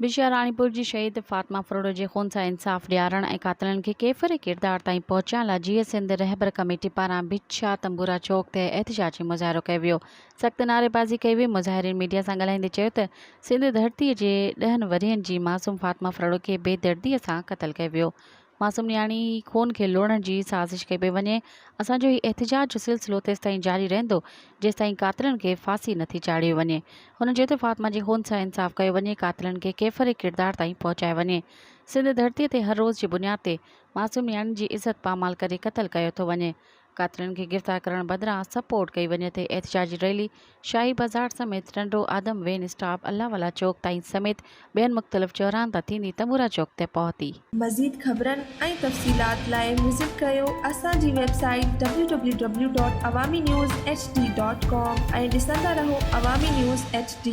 बिशिया रानीपुर जी शहीद फातिमा फरोड जे खून सां इंसाफ़ ॾियारण ऐं कातिलनि खे केफ़रे किरदार ताईं पहुचाइण लाइ जीअं सिंध रहबर कमेटी पारां बिछिया तंबूरा चौक ते एहतिजाजी मुज़ाहिरो कयो वियो। सख़्त नारेबाज़ी कई वई। मुज़ाहिरीन मीडिया सां ॻाल्हाईंदे चयो त सिंध धरतीअ जे 10 वरियनि जी मासूम फातिमा फरोड खे बेदर्दीअ सां क़तल कयो वियो। मासूम न्याणी खून खे लोड़ण जी साज़िश कई पई वञे। असांजो हीउ एहतिजाज जो सिलसिलो तेसिताईं जारी रहंदो जेसिताईं कातिलनि खे फांसी नथी चाढ़ी वञे। हुन चयो त फातिमा जे खून सां इंसाफ़ कयो वञे, कातिलनि खे केफ़रे किरदार ताईं पहुचायो वञे। सिंध धरतीअ ते हर रोज़ जी बुनियाद ते मासूम न्याणी जी इज़त पामाल करे क़तल कयो थो वञे। कातिलनि खे गिरफ़्तार करण बदिरां सपोर्ट कई वञे ते एहतिजाजी रैली शाही बाज़ार समेत टंडो आदम वेन स्टॉप अल्लाहवाला चौक ताईं समेत ॿियनि मुख़्तलिफ़ चौराहनि तां थींदी तंबूरा चौक ते पहुती। मज़ीद ख़बरनि ऐं तफ़सीलात लाइ विज़िट कयो असांजी वेबसाइट www.awamiNewsHD.com ऐं ॾिसंदा रहो अवामी न्यूज़ HD।